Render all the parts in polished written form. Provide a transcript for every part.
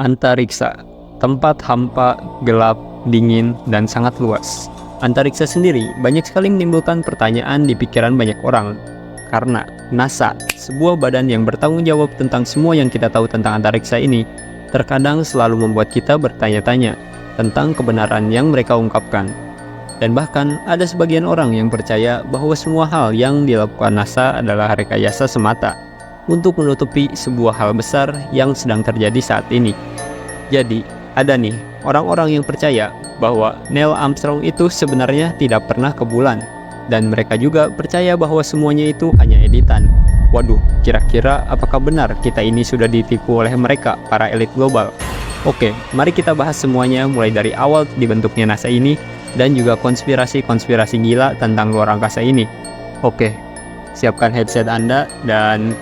Antariksa, tempat hampa, gelap, dingin, dan sangat luas. Antariksa sendiri banyak sekali menimbulkan pertanyaan di pikiran banyak orang. Karena NASA, sebuah badan yang bertanggung jawab tentang semua yang kita tahu tentang antariksa ini, terkadang selalu membuat kita bertanya-tanya tentang kebenaran yang mereka ungkapkan. Dan bahkan ada sebagian orang yang percaya bahwa semua hal yang dilakukan NASA adalah rekayasa semata untuk menutupi sebuah hal besar yang sedang terjadi saat ini. Jadi, ada nih orang-orang yang percaya bahwa Neil Armstrong itu sebenarnya tidak pernah ke bulan. Dan mereka juga percaya bahwa semuanya itu hanya editan. Waduh, kira-kira apakah benar kita ini sudah ditipu oleh mereka, para elit global? Oke, mari kita bahas semuanya mulai dari awal dibentuknya NASA ini dan juga konspirasi-konspirasi gila tentang luar angkasa ini. Oke, siapkan headset Anda dan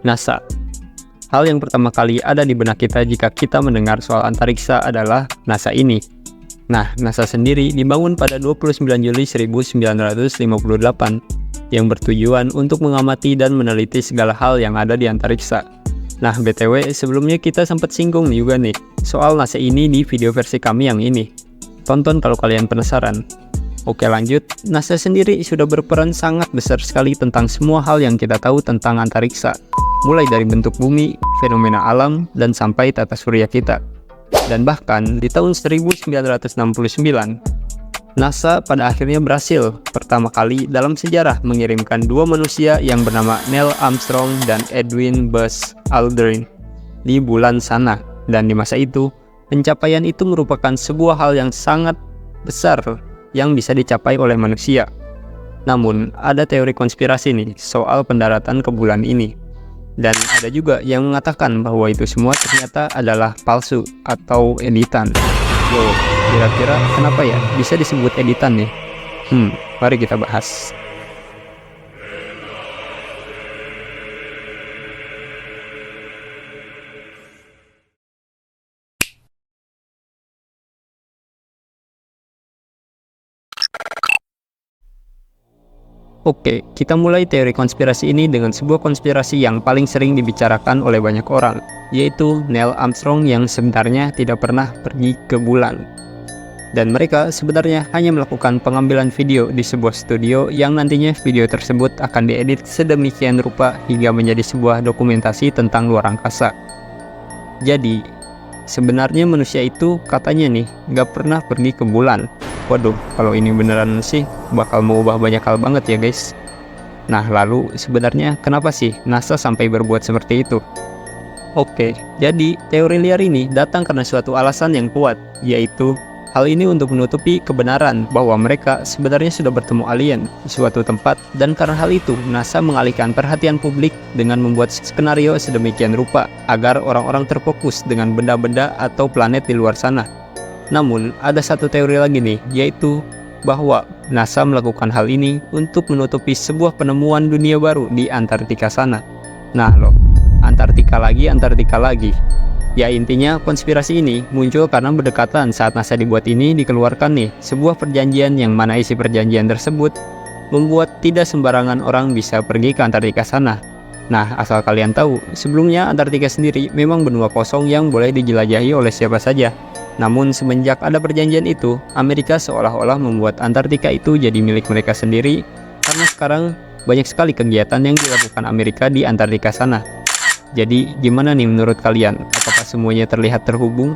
NASA. Hal yang pertama kali ada di benak kita jika kita mendengar soal antariksa adalah NASA ini. Nah, NASA sendiri dibangun pada 29 Juli 1958 yang bertujuan untuk mengamati dan meneliti segala hal yang ada di antariksa. Nah, BTW, sebelumnya kita sempat singgung juga nih soal NASA ini di video versi kami yang ini. Tonton kalau kalian penasaran. Oke, lanjut. NASA sendiri sudah berperan sangat besar sekali tentang semua hal yang kita tahu tentang antariksa, mulai dari bentuk bumi, fenomena alam, dan sampai tata surya kita. Dan bahkan di tahun 1969, NASA pada akhirnya berhasil pertama kali dalam sejarah mengirimkan dua manusia yang bernama Neil Armstrong dan Edwin Buzz Aldrin di bulan sana. Dan di masa itu, pencapaian itu merupakan sebuah hal yang sangat besar yang bisa dicapai oleh manusia. Namun, ada teori konspirasi nih soal pendaratan ke bulan ini. Dan ada juga yang mengatakan bahwa itu semua ternyata adalah palsu atau editan. Wow, kira-kira kenapa ya bisa disebut editan nih? Mari kita bahas. Oke, kita mulai teori konspirasi ini dengan sebuah konspirasi yang paling sering dibicarakan oleh banyak orang, yaitu Neil Armstrong yang sebenarnya tidak pernah pergi ke bulan. Dan mereka sebenarnya hanya melakukan pengambilan video di sebuah studio yang nantinya video tersebut akan diedit sedemikian rupa hingga menjadi sebuah dokumentasi tentang luar angkasa. Jadi, sebenarnya manusia itu katanya nih nggak pernah pergi ke bulan. Waduh, kalau ini beneran sih bakal mengubah banyak hal banget ya guys. Nah, lalu sebenarnya kenapa sih NASA sampai berbuat seperti itu? Oke, jadi teori liar ini datang karena suatu alasan yang kuat, yaitu hal ini untuk menutupi kebenaran bahwa mereka sebenarnya sudah bertemu alien di suatu tempat, dan karena hal itu NASA mengalihkan perhatian publik dengan membuat skenario sedemikian rupa agar orang-orang terfokus dengan benda-benda atau planet di luar sana. Namun, ada satu teori lagi nih, yaitu bahwa NASA melakukan hal ini untuk menutupi sebuah penemuan dunia baru di Antartika sana. Nah loh, Antartika lagi. Ya intinya konspirasi ini muncul karena berdekatan saat NASA dibuat ini dikeluarkan nih sebuah perjanjian yang mana isi perjanjian tersebut membuat tidak sembarangan orang bisa pergi ke Antartika sana. Nah, asal kalian tahu, sebelumnya Antartika sendiri memang benua kosong yang boleh dijelajahi oleh siapa saja. Namun semenjak ada perjanjian itu, Amerika seolah-olah membuat Antartika itu jadi milik mereka sendiri karena sekarang banyak sekali kegiatan yang dilakukan Amerika di Antartika sana. Jadi gimana nih menurut kalian? Apakah semuanya terlihat terhubung?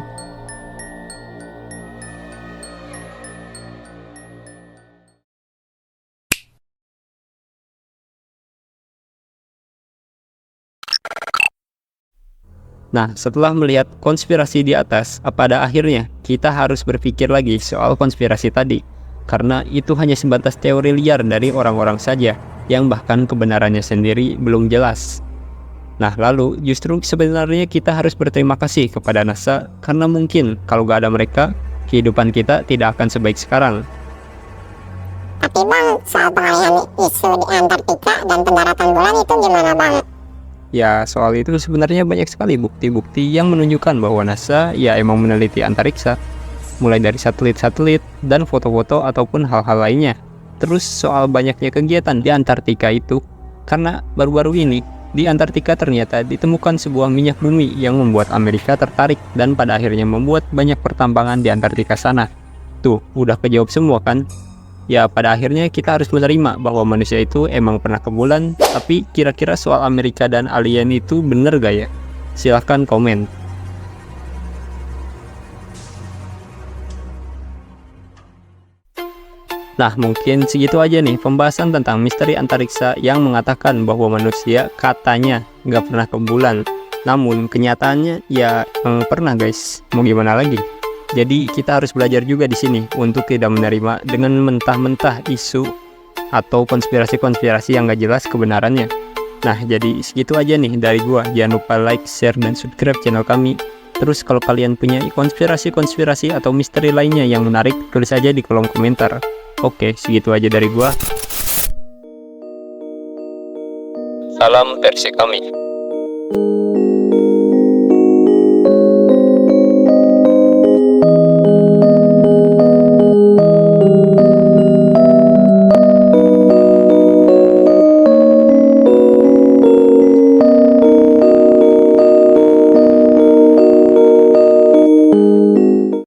Nah, setelah melihat konspirasi di atas, pada akhirnya kita harus berpikir lagi soal konspirasi tadi. Karena itu hanya sebatas teori liar dari orang-orang saja, yang bahkan kebenarannya sendiri belum jelas. Nah, lalu justru sebenarnya kita harus berterima kasih kepada NASA karena mungkin kalau gak ada mereka, kehidupan kita tidak akan sebaik sekarang. Tapi Bang, soal pengalihan isu di Antartika dan pendaratan bulan itu gimana Bang? Ya, soal itu sebenarnya banyak sekali bukti-bukti yang menunjukkan bahwa NASA ya emang meneliti antariksa, mulai dari satelit-satelit dan foto-foto ataupun hal-hal lainnya. Terus soal banyaknya kegiatan di Antartika itu, karena baru-baru ini di Antartika ternyata ditemukan sebuah minyak bumi yang membuat Amerika tertarik dan pada akhirnya membuat banyak pertambangan di Antartika sana. Tuh, udah kejawab semua kan? Ya, pada akhirnya kita harus menerima bahwa manusia itu emang pernah ke bulan, tapi kira-kira soal Amerika dan alien itu bener gak ya? Silahkan komen. Nah, mungkin segitu aja nih pembahasan tentang misteri antariksa yang mengatakan bahwa manusia katanya nggak pernah ke bulan. Namun kenyataannya ya pernah guys. Mau gimana lagi? Jadi kita harus belajar juga di sini untuk tidak menerima dengan mentah-mentah isu atau konspirasi-konspirasi yang nggak jelas kebenarannya. Nah, jadi segitu aja nih dari gua. Jangan lupa like, share, dan subscribe channel kami. Terus kalau kalian punya konspirasi-konspirasi atau misteri lainnya yang menarik, tulis aja di kolom komentar. Oke, segitu aja dari gua. Salam versi kami.